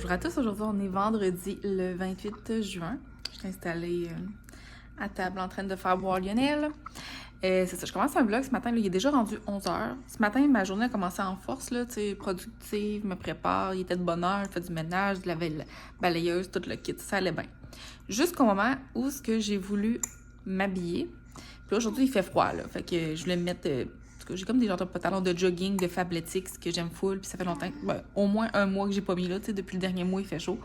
Bonjour à tous, aujourd'hui on est vendredi le 28 juin. Je suis installée à table en train de faire boire Lionel. C'est ça, je commence un vlog ce matin, là, il est déjà rendu 11h. Ce matin, ma journée a commencé en force, là, productive, me prépare, il était de bonne heure, je fais du ménage, de la balayeuse, tout le kit, ça allait bien. Jusqu'au moment où j'ai voulu m'habiller. Puis là, aujourd'hui, il fait froid, là, fait que je voulais me mettre... j'ai comme des genres de pantalons de jogging de Fabletics que j'aime full, puis ça fait longtemps, au moins un mois que j'ai pas mis là, tu sais, depuis le dernier mois il fait chaud.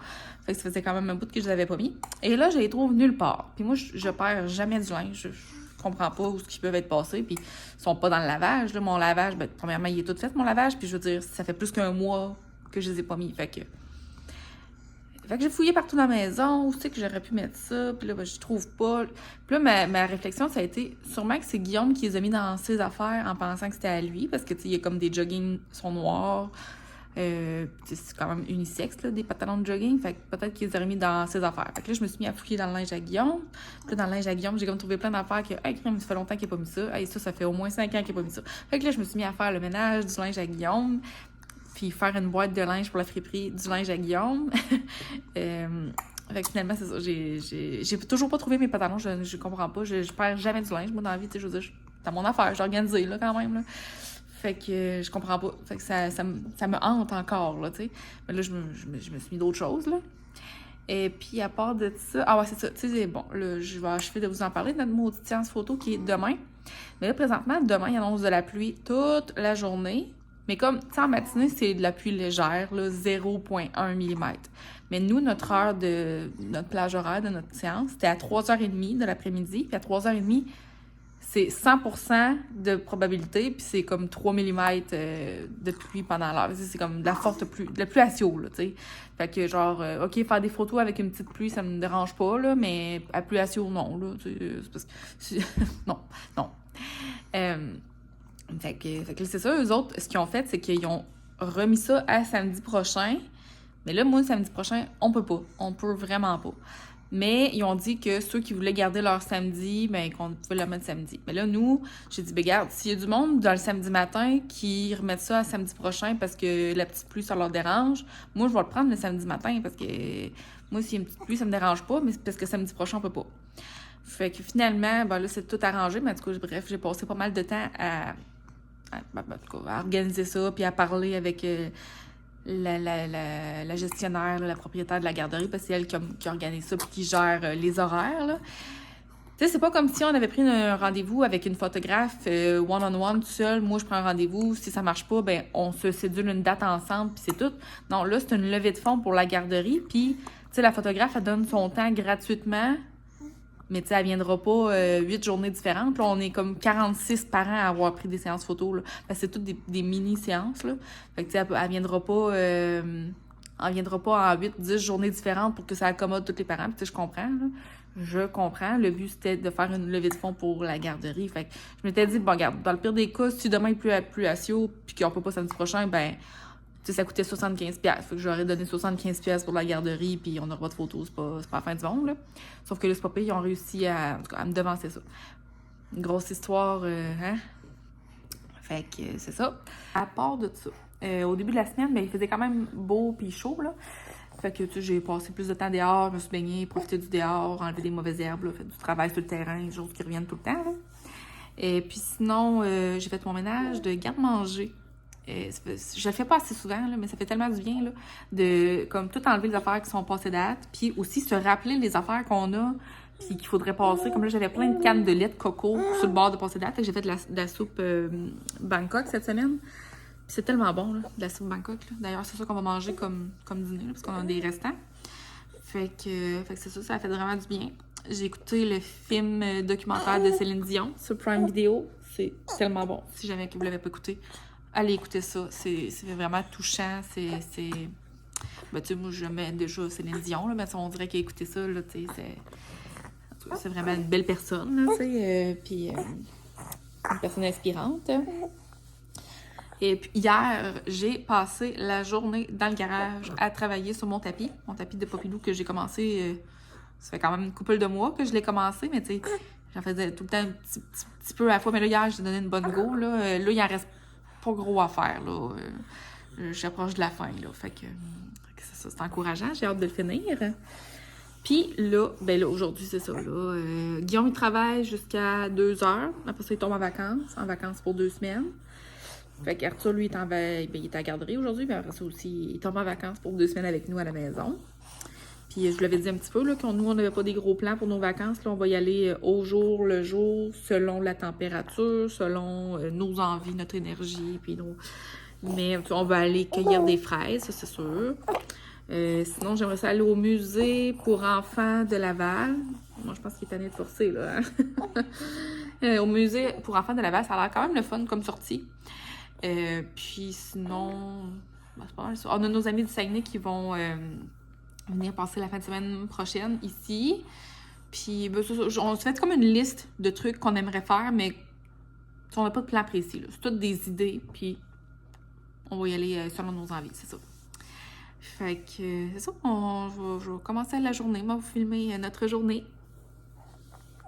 Fait que ça faisait quand même un bout que je les avais pas mis. Et là, je les trouve nulle part. Puis moi, je perds jamais du linge, je comprends pas où ils peuvent être passés, puis ils sont pas dans le lavage, là. Mon lavage, premièrement, il est tout fait, mon lavage, puis je veux dire, ça fait plus qu'un mois que je les ai pas mis, fait que j'ai fouillé partout dans la maison, où c'est que j'aurais pu mettre ça, puis là, je trouve pas. Puis là, ma réflexion, ça a été, sûrement que c'est Guillaume qui les a mis dans ses affaires en pensant que c'était à lui, parce que, tu sais, il y a comme des joggings qui sont noirs, c'est quand même unisexe, là, des pantalons de jogging, fait que peut-être qu'il les aurait mis dans ses affaires. Fait que là, je me suis mis à fouiller dans le linge à Guillaume, puis là, dans le linge à Guillaume, j'ai comme trouvé plein d'affaires que, hey, crème, ça fait longtemps qu'il n'a pas mis ça, hey, ça fait au moins 5 ans qu'il n'a pas mis ça. Fait que là, je me suis mis à faire le ménage du linge à Guillaume, puis faire une boîte de linge pour la friperie du linge à Guillaume. Fait que finalement, c'est ça. J'ai toujours pas trouvé mes pantalons, je comprends pas. Je perds jamais du linge. Moi, dans la vie, tu sais, je veux dire, c'est mon affaire, j'ai organisé, là, quand même, là. Fait que je comprends pas. Fait que ça me hante encore, là, tu sais. Mais là, je me suis mis d'autres choses, là. Et puis, à part de ça... Ah ouais, c'est ça. Tu sais, bon, là, je vais achever de vous en parler de notre maudite séance photo qui est demain. Mais là, présentement, demain, il annonce de la pluie toute la journée. Mais comme, tu sais, en matinée, c'est de la pluie légère, là, 0,1 mm. Mais nous, notre plage horaire de notre séance, c'était à 3h30 de l'après-midi. Puis à 3h30, c'est 100% de probabilité, puis c'est comme 3 mm de pluie pendant l'heure. C'est comme de la forte pluie, de la pluie à ciel, là, tu sais. Fait que genre, OK, faire des photos avec une petite pluie, ça me dérange pas, là, mais à pluie à ciel, non, là, tu sais, c'est parce que... non. Fait que c'est ça, eux autres, ce qu'ils ont fait, c'est qu'ils ont remis ça à samedi prochain. Mais là, moi, samedi prochain, on peut pas. On peut vraiment pas. Mais ils ont dit que ceux qui voulaient garder leur samedi, ben qu'on pouvait le mettre samedi. Mais là, nous, j'ai dit, ben regarde, s'il y a du monde dans le samedi matin qui remettent ça à samedi prochain parce que la petite pluie, ça leur dérange, moi, je vais le prendre le samedi matin parce que moi, s'il y a une petite pluie, ça me dérange pas, mais c'est parce que samedi prochain, on peut pas. Fait que finalement, ben là, c'est tout arrangé, mais en tout cas, bref, j'ai passé pas mal de temps à organiser ça, puis à parler avec la gestionnaire, la propriétaire de la garderie, parce que c'est elle qui organise ça, puis qui gère les horaires, là. Tu sais, c'est pas comme si on avait pris un rendez-vous avec une photographe one-on-one tout seul. Moi, je prends un rendez-vous. Si ça marche pas, ben on se cédule une date ensemble, puis c'est tout. Non, là, c'est une levée de fonds pour la garderie, puis, tu sais, la photographe, elle donne son temps gratuitement. Mais tu sais, elle viendra pas 8 journées différentes. Là, on est comme 46 par an à avoir pris des séances photos. Là. Parce que c'est toutes des mini-séances. Là. Fait que tu sais, elle viendra pas en 8-10 journées différentes pour que ça accommode tous les parents. Puis tu sais, je comprends. Là. Je comprends. Le but, c'était de faire une levée de fonds pour la garderie. Fait que je m'étais dit, bon, regarde, dans le pire des cas, si demain il pleut à Sio, puis qu'on peut pas samedi prochain, ben... Tu sais, ça coûtait 75$. Fait que j'aurais donné 75$ pour la garderie, puis on n'aura pas de photos, c'est pas la fin du monde, là. Sauf que là, c'est pas pire, ils ont réussi en tout cas, à me devancer ça. Une grosse histoire, hein? Fait que c'est ça. À part de ça, au début de la semaine, ben, il faisait quand même beau puis chaud, là. Fait que, tu sais, j'ai passé plus de temps dehors, je me suis baignée, profité du dehors, enlevé des mauvaises herbes, là, fait du travail sur le terrain, des choses qui reviennent tout le temps, là. Et puis sinon, j'ai fait mon ménage de garde-manger. Je le fais pas assez souvent, là, mais ça fait tellement du bien, là, de comme tout enlever les affaires qui sont passées date, puis aussi se rappeler les affaires qu'on a, puis qu'il faudrait passer. Comme là, j'avais plein de cannes de lait de coco sur le bord de passer date, fait que j'ai fait de la soupe Bangkok cette semaine. Puis c'est tellement bon, là, de la soupe Bangkok. D'ailleurs, c'est ça qu'on va manger comme dîner, là, parce qu'on a des restants. Fait que c'est ça a fait vraiment du bien. J'ai écouté le film documentaire de Céline Dion sur Prime Video. C'est tellement bon. Si jamais vous l'avez pas écouté, allez écouter ça. C'est vraiment touchant. Ben, tu sais, moi, j'aimais déjà Céline Dion, là, mais on dirait qu'écouter ça, là, tu sais, c'est vraiment une belle personne, là, tu sais. Puis, une personne inspirante. Et puis, hier, j'ai passé la journée dans le garage à travailler sur mon tapis de Popilou que j'ai commencé, ça fait quand même une couple de mois que je l'ai commencé, mais tu sais, j'en faisais tout le temps un petit peu à la fois. Mais là, hier, j'ai donné une bonne go, là. Là, il en reste pas gros à faire, là. J'approche de la fin, là. Fait que c'est encourageant, j'ai hâte de le finir. Puis là, ben là, aujourd'hui, c'est ça, là. Guillaume, il travaille jusqu'à 2h. Après ça, il tombe en vacances pour 2 semaines. Fait qu'Arthur, lui, il est à la garderie aujourd'hui, mais après ça aussi, il tombe en vacances pour 2 semaines avec nous à la maison. Puis je vous l'avais dit un petit peu, là, nous, on n'avait pas des gros plans pour nos vacances. Là, on va y aller au jour le jour, selon la température, selon nos envies, notre énergie, puis Mais on va aller cueillir des fraises, ça, c'est sûr. Sinon, j'aimerais ça aller au musée pour enfants de Laval. Moi, je pense qu'il est tanné de forcer, là. Hein? Au musée pour enfants de Laval, ça a l'air quand même le fun comme sortie. Puis sinon, ben, c'est pas mal ça. On a nos amis du Saguenay qui vont venir passer la fin de semaine prochaine ici. Puis ben, on se fait comme une liste de trucs qu'on aimerait faire, mais on n'a pas de plan précis, là. C'est toutes des idées, puis on va y aller selon nos envies, c'est ça. Fait que c'est ça, je vais commencer la journée, moi, vous filmer notre journée.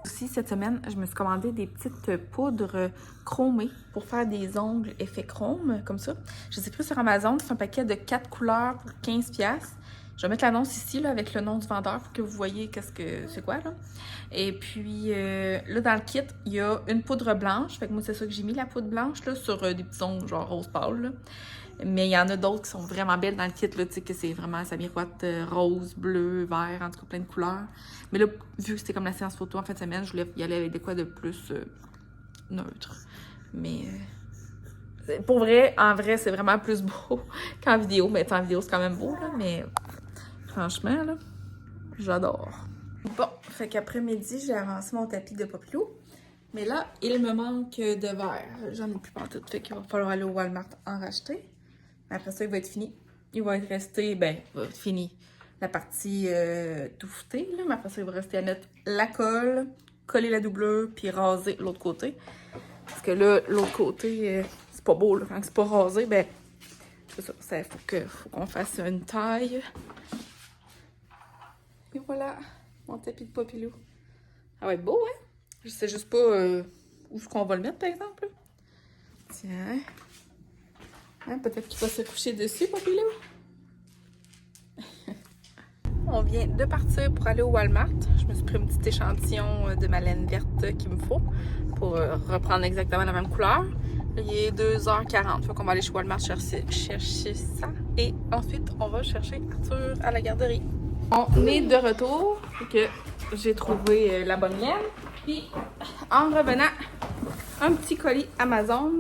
Aussi, cette semaine, je me suis commandé des petites poudres chromées pour faire des ongles effet chrome, comme ça. Je les ai pris sur Amazon, c'est un paquet de 4 couleurs pour 15$. Je vais mettre l'annonce ici, là, avec le nom du vendeur pour que vous voyez c'est quoi, là. Et puis, là, dans le kit, il y a une poudre blanche. Fait que moi, c'est ça que j'ai mis, la poudre blanche, là, sur des petits ongles genre rose pâle, là. Mais il y en a d'autres qui sont vraiment belles dans le kit, là, tu sais, que c'est vraiment, ça miroite rose, bleu, vert, en tout cas, plein de couleurs. Mais là, vu que c'était comme la séance photo en fin de semaine, je voulais y aller avec des quoi de plus neutre. Mais... pour vrai, en vrai, c'est vraiment plus beau qu'en vidéo. Mais en vidéo, c'est quand même beau, là, mais... franchement, là, j'adore. Bon, fait qu'après-midi, j'ai avancé mon tapis de Popilou. Mais là, il me manque de verre. J'en ai plus partout. Fait qu'il va falloir aller au Walmart en racheter. Après ça, il va être fini. Il va être resté, ben, il va être fini la partie touffetée, là. Mais après ça, il va rester à mettre la colle, coller la doublure, puis raser l'autre côté. Parce que là, l'autre côté, c'est pas beau, là. Quand c'est pas rasé, ben, c'est ça. Il faut qu'on fasse une taille. Et voilà, mon tapis de Popilou. Ça va être beau, hein? Je sais juste pas où est-ce qu'on va le mettre, par exemple. Tiens. Hein, peut-être qu'il va se coucher dessus, Popilou. On vient de partir pour aller au Walmart. Je me suis pris un petit échantillon de ma laine verte qu'il me faut pour reprendre exactement la même couleur. Il est 2h40, faut qu'on va aller chez Walmart chercher ça. Et ensuite, on va chercher Arthur à la garderie. On est de retour, que j'ai trouvé la bonne laine. Puis, en revenant, un petit colis Amazon.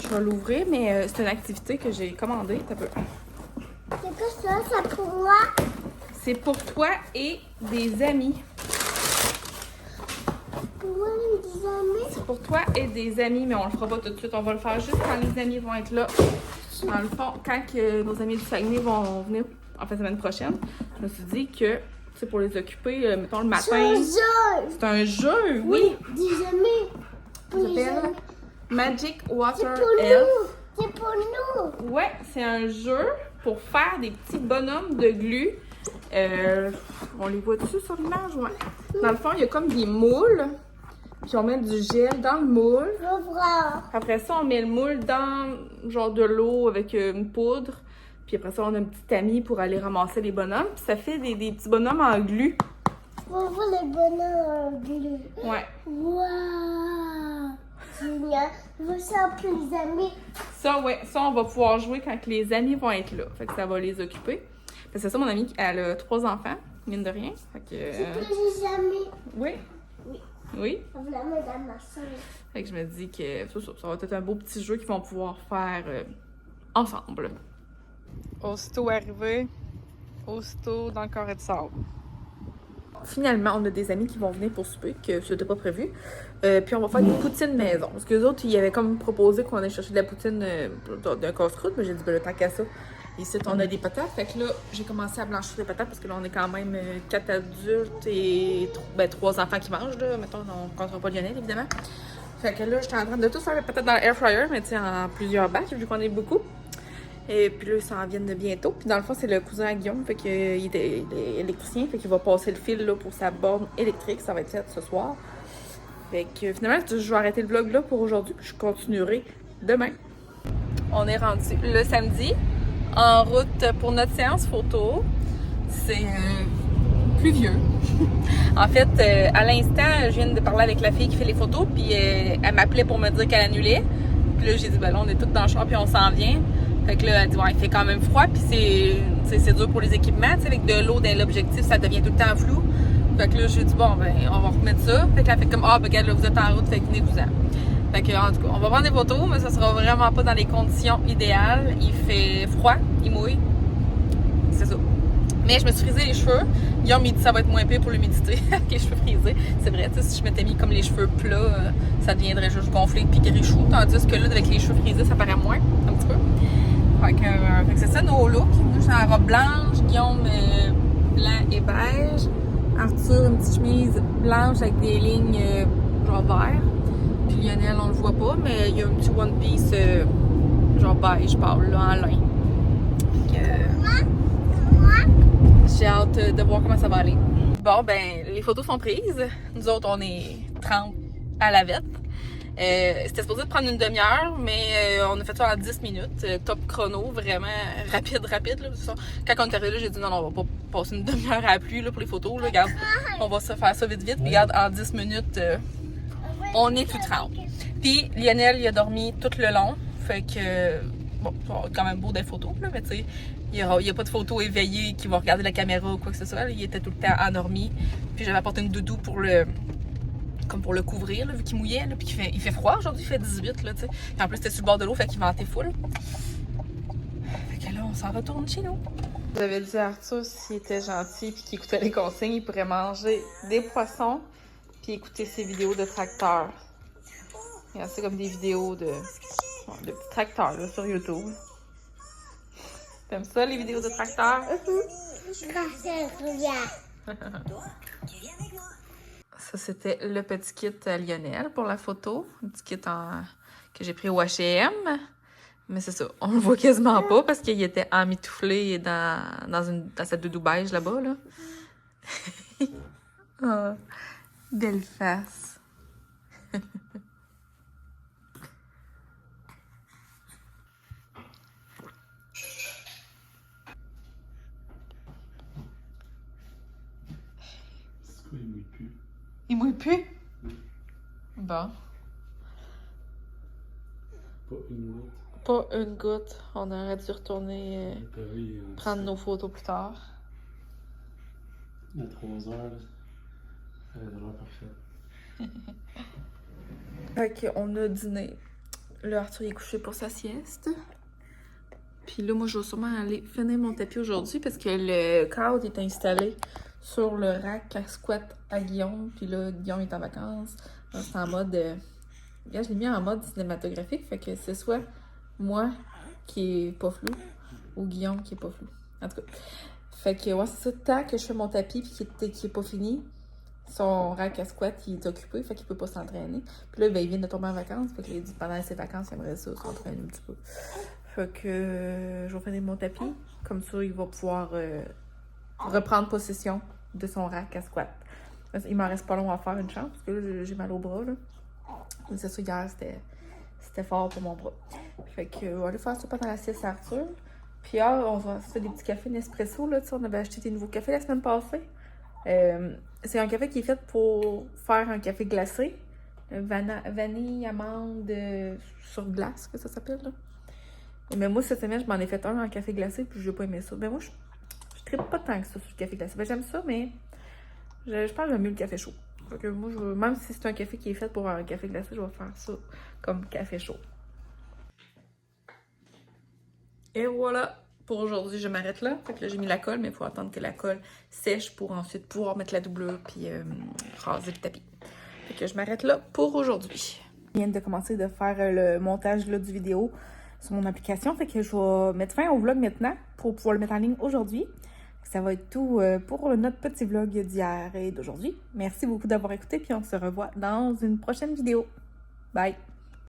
Je vais l'ouvrir, mais c'est une activité que j'ai commandée. C'est quoi ça? C'est pour moi? C'est pour toi et des amis. Pour moi et des amis? C'est pour toi et des amis, mais on le fera pas tout de suite. On va le faire juste quand les amis vont être là. Dans le fond, quand nos amis du Saguenay vont venir en fin de semaine prochaine, je me suis dit que c'est pour les occuper, mettons, le matin. C'est un jeu! C'est un jeu, oui! Des amis! Ça s'appelle Magic Water C'est Elf. pour nous! C'est pour nous! Ouais, c'est un jeu pour faire des petits bonhommes de glu. On les voit dessus sur l'image, ouais. Dans le fond, il y a comme des moules. Puis on met du gel dans le moule. Je vais voir. Après ça, on met le moule dans genre de l'eau avec une poudre. Puis après ça, on a un petit tamis pour aller ramasser les bonhommes. Puis ça fait des petits bonhommes en glu. Je vais voir les bonhommes bleus. Ouais. Waouh! Génial. Je veux ça pour les amis. Ça, ouais, ça, on va pouvoir jouer quand les amis vont être là. Fait que ça va les occuper. C'est ça, mon amie, elle a 3 enfants, mine de rien. Fait que, C'est pour les amis. Oui. Oui. Oui. On va la mettre dans ma salle. Fait que je me dis que ça va être un beau petit jeu qu'ils vont pouvoir faire ensemble. Aussitôt arrivé, aussitôt dans le carré de sable. Finalement, on a des amis qui vont venir pour souper, que c'était pas prévu. Puis on va faire des poutines maison. Parce que les autres, ils avaient comme proposé qu'on allait chercher de la poutine d'un casse-croûte, mais j'ai dit, ben, le temps qu'à ça. Ici, on a des patates. Fait que là, j'ai commencé à blanchir des patates parce que là, on est quand même 4 adultes et 3 enfants qui mangent, là. Mettons, on ne comptera pas Lionel, évidemment. Fait que là, j'étais en train de tout faire les patates dans l'air fryer, mais tu sais, en plusieurs batchs, vu qu'on est beaucoup. Et puis là, ils s'en viennent de bientôt. Puis dans le fond, c'est le cousin à Guillaume, fait qu'il est électricien, fait qu'il va passer le fil là, pour sa borne électrique. Ça va être fait ce soir. Fait que finalement, je vais arrêter le vlog là pour aujourd'hui, puis je continuerai demain. On est rendu le samedi. en route pour notre séance photo. C'est pluvieux. En fait, à l'instant, je viens de parler avec la fille qui fait les photos, puis elle m'appelait pour me dire qu'elle annulait. Puis là, j'ai dit, ben là, on est tous dans le char, puis on s'en vient. Fait que là, elle dit, ouais, il fait quand même froid, puis c'est dur pour les équipements, tu sais, avec de l'eau dans l'objectif, ça devient tout le temps flou. Fait que là, j'ai dit, bon, ben, on va remettre ça. Fait qu'elle fait comme, ah, ben, regarde, là, vous êtes en route, fait que venez-vous-en. Fait que, en tout cas, on va prendre des photos, mais ça sera vraiment pas dans les conditions idéales. Il fait froid, il mouille. C'est ça. Mais je me suis frisé les cheveux. Guillaume, il dit, ça va être moins pire pour l'humidité avec les cheveux frisés. C'est vrai, tu sais, si je m'étais mis comme les cheveux plats, ça deviendrait juste gonflé puis gris-chou. Tandis que là, avec les cheveux frisés, ça paraît moins, un petit peu. Fait que c'est ça nos looks. Moi, je suis en robe blanche, Guillaume blanc et beige. Arthur, une petite chemise blanche avec des lignes genre vert. Puis Lionel, on le voit pas, mais il y a un petit one piece genre beige pâle là, en lin. J'ai hâte de voir comment ça va aller. Bon, ben, les photos sont prises. Nous autres, on est 30 à la vette. C'était supposé de prendre une demi-heure, mais on a fait ça en 10 minutes. Top chrono, vraiment rapide. Là. Quand on est arrivé là, j'ai dit non, on va pas passer une demi-heure à la pluie là, pour les photos. Là. Regarde, on va se faire ça vite. Puis regarde, en 10 minutes, on est tout 30. Puis Lionel, il a dormi tout le long. Fait que, bon, c'est quand même beau des photos, là, mais tu sais, il y a pas de photos éveillées qui vont regarder la caméra ou quoi que ce soit. Là. Il était tout le temps endormi. Puis j'avais apporté une doudou pour le couvrir, là, vu qu'il mouillait. Là, puis il fait froid aujourd'hui, il fait 18. Là, puis en plus, c'était sur le bord de l'eau, fait qu'il ventait full. Fait que là, on s'en retourne chez nous. J'avais dit à Arthur, s'il était gentil et qu'il écoutait les consignes, il pourrait manger des poissons puis écouter ses vidéos de tracteurs. C'est comme des vidéos de petits tracteurs là, sur YouTube. T'aimes ça, les vidéos de tracteurs? Ça, c'était le petit kit à Lionel pour la photo. Un petit kit que j'ai pris au H&M. Mais c'est ça, on le voit quasiment pas parce qu'il était emmitouflé dans sa doudou beige là-bas. Là. Oh, belle face. Il mouille plus. Il mouille plus? Oui. Bon. Pas une goutte. Pas une goutte. On aurait dû retourner prendre nos photos plus tard. À 3 heures, ça va être l'heure parfaite. Fait qu'on a dîné. Là, Arthur est couché pour sa sieste. Puis là, moi, je vais sûrement aller finir mon tapis aujourd'hui parce que le cadre est installé sur le rack à squat à Guillaume. Puis là, Guillaume est en vacances. C'est en mode... Là, je l'ai mis en mode cinématographique. Fait que c'est soit moi qui est pas flou ou Guillaume qui est pas flou. En tout cas. Fait que ouais, c'est ça. Tant que je fais mon tapis puis qui est pas fini, son rack à squat, il est occupé. Fait qu'il peut pas s'entraîner. Puis là, ben, il vient de tomber en vacances. Fait qu'il a dit pendant ses vacances, il aimerait ça s'entraîner un petit peu. Fait que je vais finir mon tapis. Comme ça, il va pouvoir reprendre possession de son rack à squat. Il m'en reste pas long à faire une chance parce que là, j'ai mal au bras. Là. C'est ça, hier, c'était fort pour mon bras. Fait que on va aller faire ça pendant la sieste à Arthur. Puis on va se faire des petits cafés Nespresso. Là, on avait acheté des nouveaux cafés la semaine passée. C'est un café qui est fait pour faire un café glacé. Vanille, amande sur glace, que ça s'appelle. Là. Mais moi, cette semaine, je m'en ai fait un en café glacé, puis j'ai pas aimé ça. Mais moi, je trippe pas tant que ça sur le café glacé. Ben, j'aime ça, mais je pense que j'aime mieux le café chaud. Fait que moi, même si c'est un café qui est fait pour un café glacé, je vais faire ça comme café chaud. Et voilà! Pour aujourd'hui, je m'arrête là. Fait que là, j'ai mis la colle, mais il faut attendre que la colle sèche pour ensuite pouvoir mettre la doublure puis raser le tapis. Fait que je m'arrête là pour aujourd'hui. Je viens de commencer de faire le montage là, du vidéo sur mon application. Fait que je vais mettre fin au vlog maintenant pour pouvoir le mettre en ligne aujourd'hui. Ça va être tout pour notre petit vlog d'hier et d'aujourd'hui. Merci beaucoup d'avoir écouté, puis on se revoit dans une prochaine vidéo. Bye!